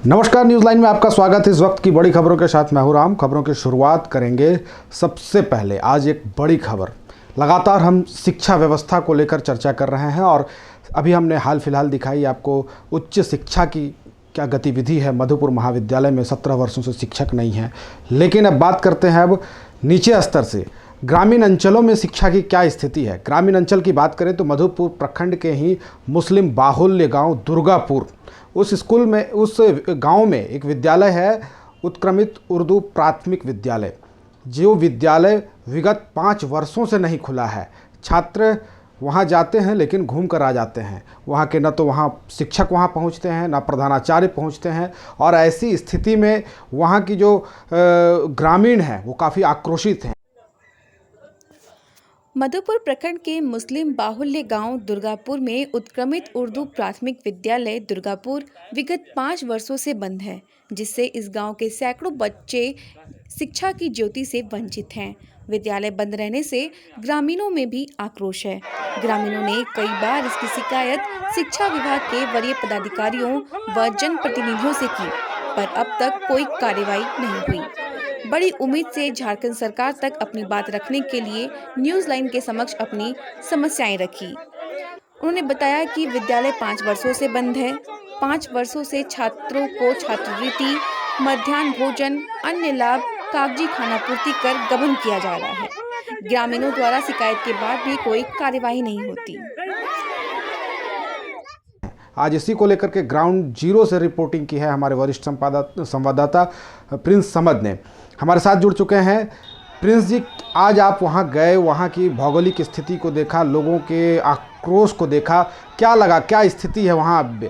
नमस्कार, news line में आपका स्वागत है। इस वक्त की बड़ी खबरों के साथ मैं हूं राम। खबरों की शुरुआत करेंगे सबसे पहले आज एक बड़ी खबर। लगातार हम शिक्षा व्यवस्था को लेकर चर्चा कर रहे हैं और अभी हमने हाल फिलहाल दिखाई आपको उच्च शिक्षा की क्या गतिविधि है। मधुपुर महाविद्यालय में 17 वर्षों से शिक्षक नहीं है। लेकिन अब बात करते हैं अब नीचे स्तर से, ग्रामीण अंचलों में शिक्षा की क्या स्थिति है। ग्रामीण अंचल की बात करें तो मधुपुर प्रखंड के ही मुस्लिम बाहुल्य गांव दुर्गापुर, उस स्कूल में, उस गांव में एक विद्यालय है, उत्क्रमित उर्दू प्राथमिक विद्यालय। जो विद्यालय विगत 5 वर्षों से नहीं खुला है। छात्र वहां जाते हैं लेकिन घूम कर आ जाते हैं। वहां के न तो वहां शिक्षक वहां पहुंचते हैं, न प्रधानाचार्य पहुंचते हैं। और ऐसी स्थिति में वहां की जो ग्रामीण हैं वो काफ़ी आक्रोशित हैं। मधुपुर प्रखंड के मुस्लिम बाहुल्य गांव दुर्गापुर में उत्क्रमित उर्दू प्राथमिक विद्यालय दुर्गापुर विगत 5 वर्षों से बंद है, जिससे इस गांव के सैकड़ों बच्चे शिक्षा की ज्योति से वंचित हैं। विद्यालय बंद रहने से ग्रामीणों में भी आक्रोश है। ग्रामीणों ने कई बार इसकी शिकायत शिक्षा विभाग के वरीय पदाधिकारियों व जनप्रतिनिधियों से की, पर अब तक कोई कार्रवाई नहीं हुई। बड़ी उम्मीद से झारखंड सरकार तक अपनी बात रखने के लिए न्यूज़ लाइन के समक्ष अपनी समस्याएं रखी। उन्होंने बताया कि विद्यालय 5 वर्षों से बंद है। 5 वर्षों से छात्रों को छात्रवृत्ति, मध्याह्न भोजन, अन्य लाभ, कागजी खानापूर्ति कर गबन किया जा रहा है। ग्रामीणों द्वारा शिकायत के बाद भी कोई कार्यवाही नहीं होती। आज इसी को लेकर के ग्राउंड जीरो से रिपोर्टिंग की है हमारे वरिष्ठ संवाददाता प्रिंस समद ने। हमारे साथ जुड़ चुके हैं। प्रिंस जी, आज आप वहां गए, वहां की भौगोलिक स्थिति को देखा, लोगों के आक्रोश को देखा, क्या लगा, क्या स्थिति है वहां अब?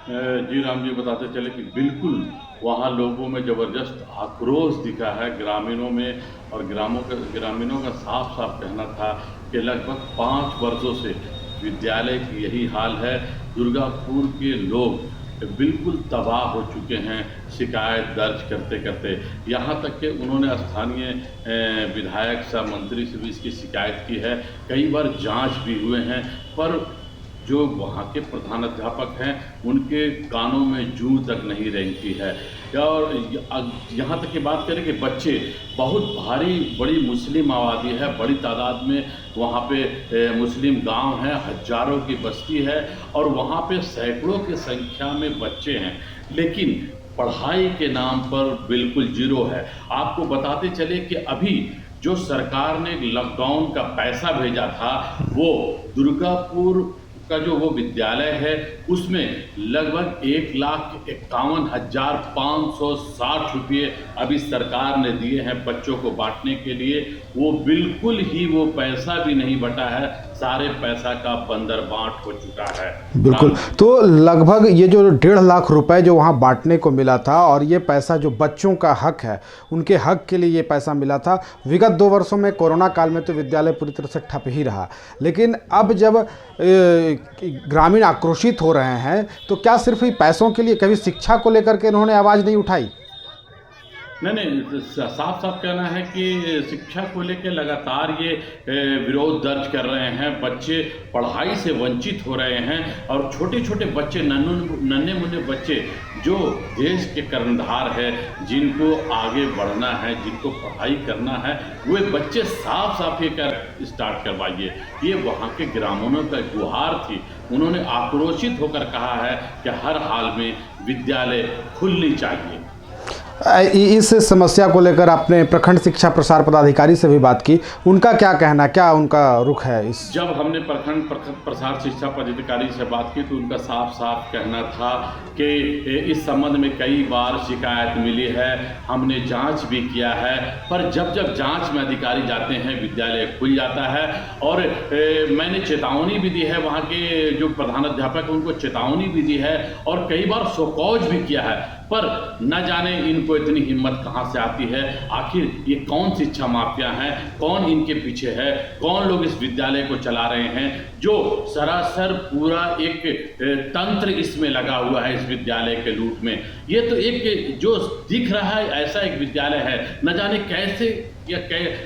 जी राम जी, बताते चले कि बिल्कुल वहाँ लोगों में ज़बरदस्त आक्रोश दिखा है, ग्रामीणों में। और ग्रामीणों का साफ साफ कहना था कि लगभग 5 वर्षों से विद्यालय की यही हाल है। दुर्गापुर के लोग बिल्कुल तबाह हो चुके हैं शिकायत दर्ज करते करते। यहाँ तक कि उन्होंने स्थानीय विधायक सा मंत्री से भी इसकी शिकायत की है। कई बार जांच भी हुए हैं, पर जो वहाँ के प्रधानाध्यापक हैं उनके कानों में जूं तक नहीं रेंगती है। और यहाँ तक की बात करें कि बच्चे बहुत बड़ी मुस्लिम आबादी है, बड़ी तादाद में वहाँ पे मुस्लिम गांव हैं, हजारों की बस्ती है और वहाँ पे सैकड़ों की संख्या में बच्चे हैं, लेकिन पढ़ाई के नाम पर बिल्कुल जीरो है। आपको बताते चले कि अभी जो सरकार ने लॉकडाउन का पैसा भेजा था, वो दुर्गापुर का जो वो विद्यालय है उसमें लगभग 1,51,560 रुपये अभी सरकार ने दिए हैं बच्चों को बांटने के लिए। वो बिल्कुल ही वो पैसा भी नहीं बटा है, सारे पैसा का बंदरबाट हो चुका है। बिल्कुल, तो लगभग ये जो 1.5 लाख रुपए जो वहाँ बांटने को मिला था, और ये पैसा जो बच्चों का हक है, उनके हक के लिए ये पैसा मिला था। विगत 2 वर्षों में कोरोना काल में तो विद्यालय पूरी तरह से ठप ही रहा, लेकिन अब जब ग्रामीण आक्रोशित हो रहे हैं तो क्या सिर्फ ही पैसों के लिए, कभी शिक्षा को लेकर के इन्होंने आवाज़ नहीं उठाई? नहीं, साफ साफ कहना है कि शिक्षा को लेकर लगातार ये विरोध दर्ज कर रहे हैं। बच्चे पढ़ाई से वंचित हो रहे हैं और छोटे छोटे बच्चे, नन्हे मुन्ने बच्चे जो देश के कर्णधार है, जिनको आगे बढ़ना है, जिनको पढ़ाई करना है, वे बच्चे साफ साफ ये कर स्टार्ट करवाइए। ये वहाँ के ग्रामीणों का गुहार थी। उन्होंने आक्रोशित होकर कहा है कि हर हाल में विद्यालय खुलनी चाहिए। इस समस्या को लेकर आपने प्रखंड शिक्षा प्रसार पदाधिकारी से भी बात की, उनका क्या कहना, क्या उनका रुख है इस? जब हमने प्रखंड प्रसार शिक्षा पदाधिकारी से बात की तो उनका साफ साफ कहना था कि इस संबंध में कई बार शिकायत मिली है, हमने जांच भी किया है, पर जब जब जांच में अधिकारी जाते हैं विद्यालय खुल जाता है। और मैंने चेतावनी भी दी है, वहाँ के जो प्रधानाध्यापक हैं उनको चेतावनी भी दी है और कई बार शोकॉज भी किया है, पर न जाने इनको इतनी हिम्मत कहाँ से आती है। आखिर ये कौन शिक्षा माफिया हैं, कौन इनके पीछे है, कौन लोग इस विद्यालय को चला रहे हैं, जो सरासर पूरा एक तंत्र इसमें लगा हुआ है इस विद्यालय के लूट में। ये तो एक जो दिख रहा है ऐसा एक विद्यालय है, न जाने कैसे या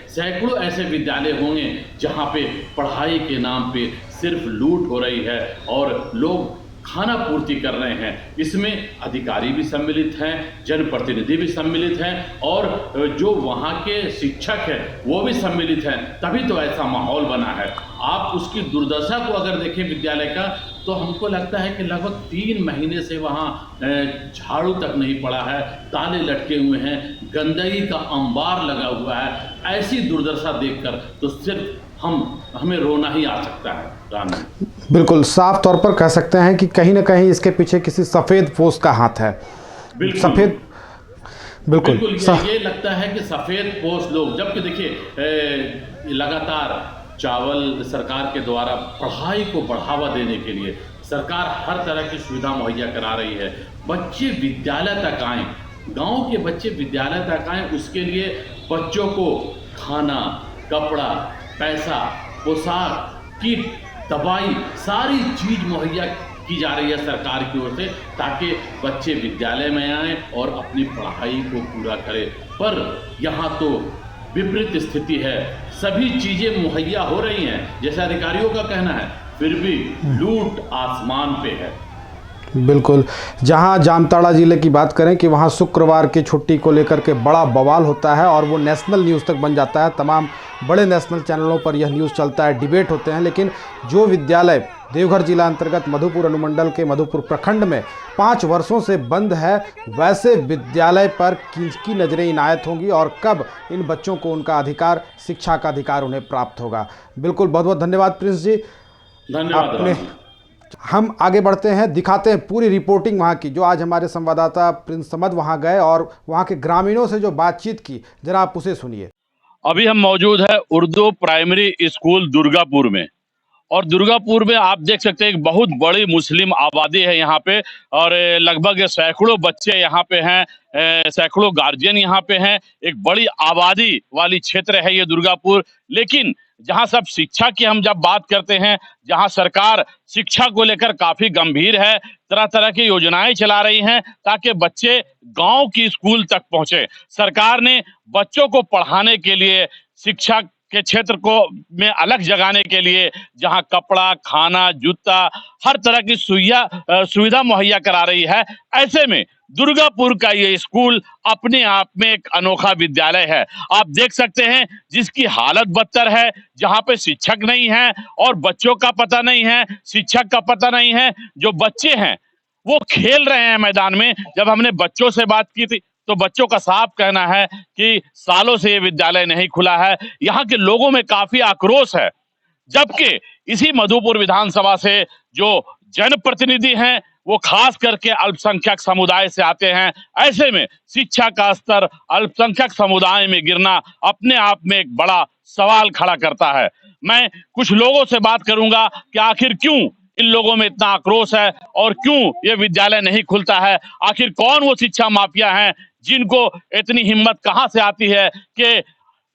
सैकड़ों ऐसे विद्यालय होंगे जहाँ पे पढ़ाई के नाम पे सिर्फ लूट हो रही है और लोग खाना पूर्ति कर रहे हैं। इसमें अधिकारी भी सम्मिलित हैं, जनप्रतिनिधि भी सम्मिलित हैं और जो वहाँ के शिक्षक हैं वो भी सम्मिलित हैं, तभी तो ऐसा माहौल बना है। आप उसकी दुर्दशा को अगर देखें विद्यालय का, तो हमको लगता है कि लगभग 3 महीने से वहाँ झाड़ू तक नहीं पड़ा है, ताले लटके हुए हैं, गंदगी का अंबार लगा हुआ है। ऐसी दुर्दशा देखकर तो सिर्फ हमें रोना ही आ सकता है। राम जी। बिल्कुल साफ तौर पर कह सकते हैं कि कहीं ना कहीं इसके पीछे किसी सफ़ेद पोश का हाथ है। बिल्कुल सफ़ेद, बिल्कुल ये लगता है कि सफ़ेद पोश लोग, जबकि देखिए लगातार चावल सरकार के द्वारा पढ़ाई को बढ़ावा देने के लिए सरकार हर तरह की सुविधा मुहैया करा रही है। बच्चे विद्यालय तक आएँ, गांव के बच्चे विद्यालय तक आएँ, उसके लिए बच्चों को खाना, कपड़ा, पैसा, पोशाक, किट, दवाई, सारी चीज़ मुहैया की जा रही है सरकार की ओर से, ताकि बच्चे विद्यालय में आएँ और अपनी पढ़ाई को पूरा करें। पर यहाँ तो विपरीत स्थिति है, सभी चीज़ें मुहैया हो रही हैं जैसे अधिकारियों का कहना है, फिर भी लूट आसमान पे है। बिल्कुल, जहां जामताड़ा ज़िले की बात करें कि वहां शुक्रवार की छुट्टी को लेकर के बड़ा बवाल होता है और वो नेशनल न्यूज़ तक बन जाता है। तमाम बड़े नेशनल चैनलों पर यह न्यूज़ चलता है, डिबेट होते हैं। लेकिन जो विद्यालय देवघर जिला अंतर्गत मधुपुर अनुमंडल के मधुपुर प्रखंड में 5 वर्षों से बंद है, वैसे विद्यालय पर किसकी नज़रें इनायत होंगी और कब इन बच्चों को उनका अधिकार, शिक्षा का अधिकार उन्हें प्राप्त होगा। बिल्कुल, बहुत बहुत धन्यवाद प्रिंस जी। धन्यवाद। हम आगे बढ़ते हैं, दिखाते हैं पूरी रिपोर्टिंग वहाँ की, जो आज हमारे संवाददाता प्रिंस समद वहाँ गए और वहाँ के ग्रामीणों से जो बातचीत की, जरा आप उसे सुनिए। अभी हम मौजूद है उर्दू प्राइमरी स्कूल दुर्गापुर में, और दुर्गापुर में आप देख सकते हैं एक बहुत बड़ी मुस्लिम आबादी है यहाँ पे, और लगभग सैकड़ों बच्चे यहाँ पे हैं, सैकड़ों गार्जियन यहाँ पे हैं। एक बड़ी आबादी वाली क्षेत्र है ये दुर्गापुर। लेकिन जहाँ सब शिक्षा की हम जब बात करते हैं, जहाँ सरकार शिक्षा को लेकर काफी गंभीर है, तरह तरह की योजनाएं चला रही हैं ताकि बच्चे गांव की स्कूल तक पहुंचे। सरकार ने बच्चों को पढ़ाने के लिए, शिक्षा के क्षेत्र को में अलग जगाने के लिए, जहां कपड़ा, खाना, जूता, हर तरह की सुविधा मुहैया करा रही है, ऐसे में दुर्गापुर का ये स्कूल अपने आप में एक अनोखा विद्यालय है। आप देख सकते हैं जिसकी हालत बदतर है, जहां पे शिक्षक नहीं है और बच्चों का पता नहीं है, शिक्षक का पता नहीं है। जो बच्चे हैं वो खेल रहे हैं मैदान में। जब हमने बच्चों से बात की थी तो बच्चों का साफ कहना है कि सालों से ये विद्यालय नहीं खुला है। यहाँ के लोगों में काफी आक्रोश है, जबकि इसी मधुपुर विधानसभा से जो जनप्रतिनिधि हैं वो खास करके अल्पसंख्यक समुदाय से आते हैं। ऐसे में शिक्षा का स्तर अल्पसंख्यक समुदाय में गिरना अपने आप में एक बड़ा सवाल खड़ा करता है। मैं कुछ लोगों से बात करूंगा कि आखिर क्यों इन लोगों में इतना आक्रोश है और क्यों ये विद्यालय नहीं खुलता है। आखिर कौन वो शिक्षा माफिया हैं जिनको इतनी हिम्मत कहां से आती है कि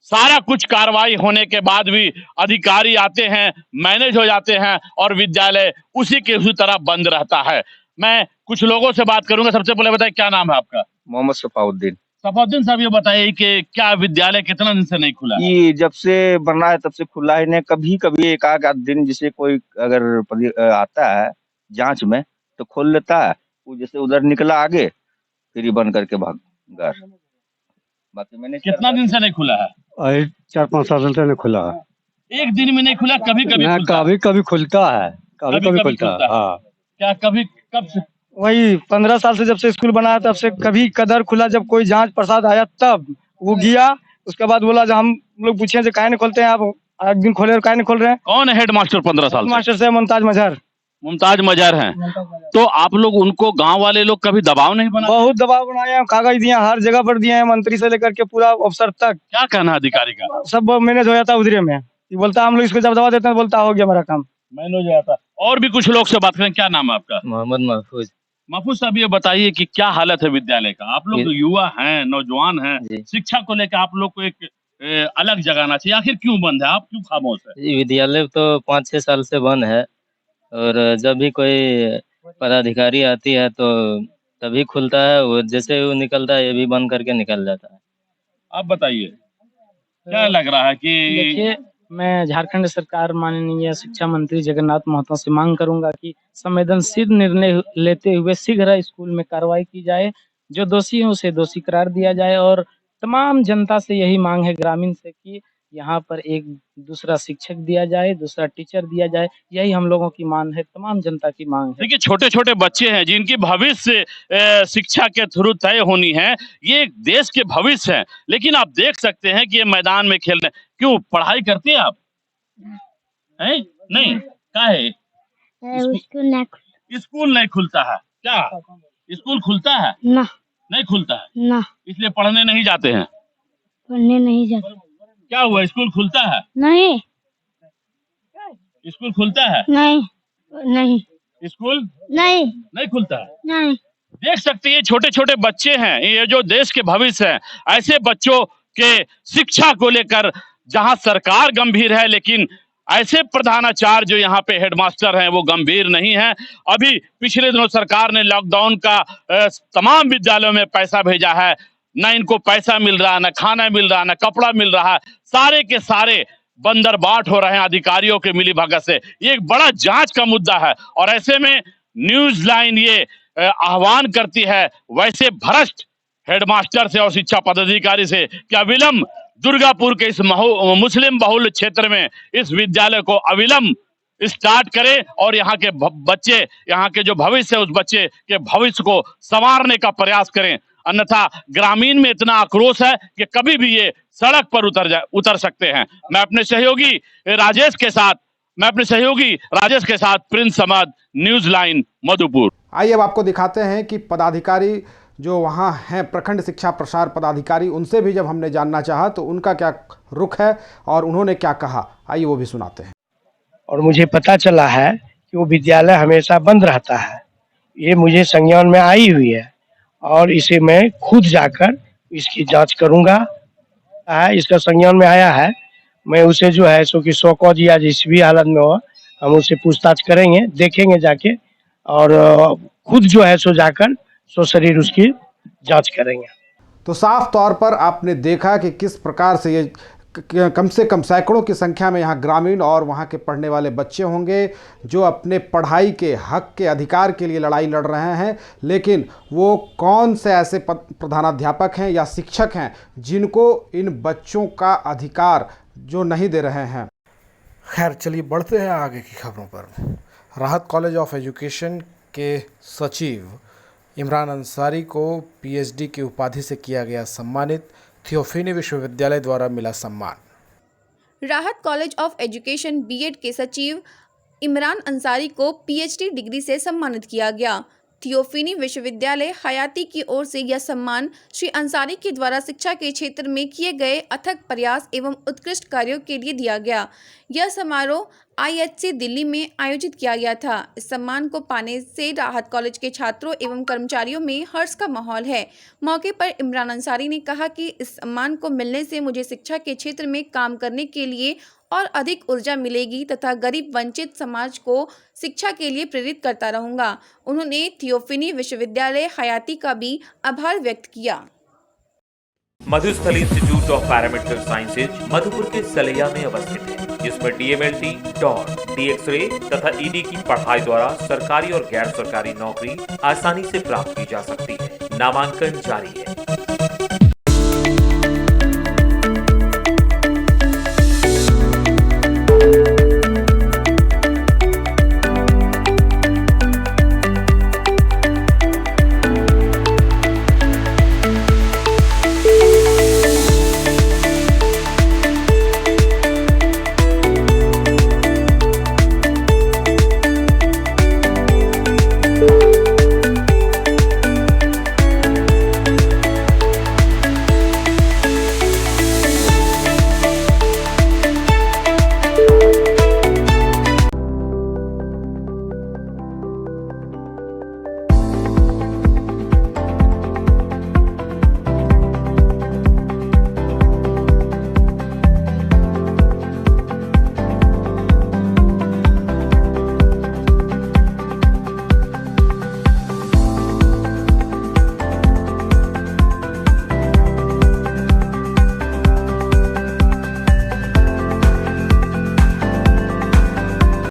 सारा कुछ कार्रवाई होने के बाद भी अधिकारी आते हैं, मैनेज हो जाते हैं और विद्यालय उसी के उसी तरह बंद रहता है। मैं कुछ लोगों से बात करूंगा। सबसे पहले बताइए, क्या नाम है आपका? मोहम्मद सफाउद्दीन। सफाउद्दीन साहब, ये बताइए कि क्या विद्यालय कितना दिन से नहीं खुला है? ये जब से बना है तब से खुला ही नहीं। कभी कभी एक आध दिन जैसे कोई अगर आता है जांच में तो खोल लेता है, वो जैसे उधर निकला आगे फिर ही बंद करके भाग घर। बाकी मैंने कितना दिन से नहीं खुला है? 4-5 साल से नहीं खुला है। एक दिन में नहीं खुला, कभी कभी ना, खुलता है? कभी कभी खुलता है, कभी कभी खुलता है। हाँ, क्या कभी कब से? वही 15 साल से जब से स्कूल बना है तब से कभी कदर खुला, जब कोई जांच प्रसाद आया तब वो गया। उसके बाद बोला, जब हम लोग पूछे काहे नहीं खोलते हैं आप, एक दिन खोले और काहे नहीं खोल रहे हैं। कौन है हेड मास्टर 15 साल से? मास्टर से मुमताज मजहर। मुमताज मजहर हैं। तो आप लोग उनको, गांव वाले लोग कभी दबाव नहीं बना? बहुत दबाव बनाए हैं, कागज दिए हैं, हर जगह पर दिए हैं, मंत्री से लेकर के पूरा अफसर तक। क्या कहना अधिकारी का? सब मैनेज हो जाता है उधरे में। ये बोलता हम लोग इसको जब दबा देते हैं, बोलता हो गया हमारा काम, मैनेज हो जाता। और भी कुछ लोग से बात करें। क्या नाम है आपका? मोहम्मद महफूज। महफूज साहब, ये बताइए कि क्या हालत है विद्यालय का? आप लोग युवा हैं, नौजवान हैं, शिक्षा को लेकर आप लोग को एक अलग जगाना चाहिए। आखिर क्यों बंद है? आप क्यों खामोश है? विद्यालय तो 5-6 साल से बंद है, और जब भी कोई पदाधिकारी आती है तो तभी खुलता है। वो जैसे वो निकलता है ये भी बंद करके निकल जाता है। आप बताइए, क्या लग रहा है कि देखिए, मैं झारखंड सरकार माननीय शिक्षा मंत्री जगन्नाथ महतो से मांग करूंगा कि संवेदनशील निर्णय लेते हुए शीघ्र स्कूल में कार्रवाई की जाए, जो दोषी है उसे दोषी करार दिया जाए। और तमाम जनता से यही मांग है, ग्रामीण से, कि यहाँ पर एक दूसरा शिक्षक दिया जाए, दूसरा टीचर दिया जाए। यही हम लोगों की मांग है, तमाम जनता की मांग है। देखिए छोटे छोटे बच्चे हैं जिनकी भविष्य शिक्षा के थ्रू तय होनी है, ये एक देश के भविष्य है, लेकिन आप देख सकते हैं कि ये मैदान में खेल रहे हैं। क्यों पढ़ाई करते हैं आप? हैं? नहीं क्या है? स्कूल नहीं खुलता है क्या? स्कूल खुलता है? ना नहीं खुलता है, ना इसलिए पढ़ने नहीं जाते हैं। पढ़ने नहीं जाते। क्या हुआ, स्कूल खुलता है? नहीं स्कूल खुलता है? नहीं नहीं स्कूल नहीं नहीं खुलता है। नहीं। देख सकते हैं छोटे छोटे बच्चे हैं, ये जो देश के भविष्य हैं। ऐसे बच्चों के शिक्षा को लेकर जहां सरकार गंभीर है, लेकिन ऐसे प्रधानाचार्य जो यहाँ पे हेडमास्टर हैं वो गंभीर नहीं है। अभी पिछले दिनों सरकार ने लॉकडाउन का तमाम विद्यालयों में पैसा भेजा है, ना इनको पैसा मिल रहा, ना खाना मिल रहा, ना कपड़ा मिल रहा है। सारे के सारे बंदरबाट हो रहे हैं अधिकारियों के मिली भगत से। ये एक बड़ा जांच का मुद्दा है और ऐसे में न्यूज लाइन ये आह्वान करती है वैसे भ्रष्ट हेडमास्टर से और शिक्षा पदाधिकारी से कि अविलंब दुर्गापुर के इस मुस्लिम बहुल क्षेत्र में इस विद्यालय को अविलंब स्टार्ट करें और यहाँ के बच्चे, यहाँ के जो भविष्य है उस बच्चे के भविष्य को संवारने का प्रयास करें। अन्यथा ग्रामीण में इतना आक्रोश है कि कभी भी ये सड़क पर उतर सकते हैं। मैं अपने सहयोगी राजेश के साथ Prince Samad, news line Madhupur. आइए अब आपको दिखाते हैं कि पदाधिकारी जो वहाँ हैं, प्रखंड शिक्षा प्रसार पदाधिकारी, उनसे भी जब हमने जानना चाहा तो उनका क्या रुख है और उन्होंने क्या कहा, आइए वो भी सुनाते हैं। और मुझे पता चला है कि वो विद्यालय हमेशा बंद रहता है, ये मुझे संज्ञान में आई हुई है और इसे मैं खुद जाकर इसकी जांच करूंगा। इसका संज्ञान में आया है, मैं उसे जो है सो कि शौकत या जिस भी हालत में हो हम उससे पूछताछ करेंगे, देखेंगे जाके और खुद जो है सो जाकर सो शरीर उसकी जांच करेंगे। तो साफ तौर पर आपने देखा कि किस प्रकार से ये कम से कम सैकड़ों की संख्या में यहाँ ग्रामीण और वहाँ के पढ़ने वाले बच्चे होंगे जो अपने पढ़ाई के हक के अधिकार के लिए लड़ाई लड़ रहे हैं, लेकिन वो कौन से ऐसे प्रधानाध्यापक हैं या शिक्षक हैं जिनको इन बच्चों का अधिकार जो नहीं दे रहे हैं। खैर चलिए बढ़ते हैं आगे की खबरों पर। राहत कॉलेज ऑफ एजुकेशन के सचिव इमरान अंसारी को पीएचडी की उपाधि से किया गया सम्मानित। थियोफिनी विश्वविद्यालय द्वारा मिला सम्मान। राहत कॉलेज ऑफ एजुकेशन बीएड के सचिव इमरान अंसारी को पीएचडी डिग्री से सम्मानित किया गया। थियोफिनी विश्वविद्यालय हयाती की ओर से यह सम्मान श्री अंसारी के द्वारा शिक्षा के क्षेत्र में किए गए अथक प्रयास एवं उत्कृष्ट कार्यों के लिए दिया गया। यह समारोह आईएचसी दिल्ली में आयोजित किया गया था। इस सम्मान को पाने से राहत कॉलेज के छात्रों एवं कर्मचारियों में हर्ष का माहौल है। मौके पर इमरान अंसारी ने कहा कि इस सम्मान को मिलने से मुझे शिक्षा के क्षेत्र में काम करने के लिए और अधिक ऊर्जा मिलेगी तथा गरीब वंचित समाज को शिक्षा के लिए प्रेरित करता रहूंगा। उन्होंने थियोफिनी विश्वविद्यालय हयाती का भी आभार व्यक्त किया। Madhusthal institute of paramedical sciences Madhupur के सलैया में अवस्थित है, जिसमें डीएमएलटी, डॉट, डीएक्सरे तथा ईडी की पढ़ाई द्वारा सरकारी और गैर सरकारी नौकरी आसानी से प्राप्त की जा सकती है। नामांकन जारी है।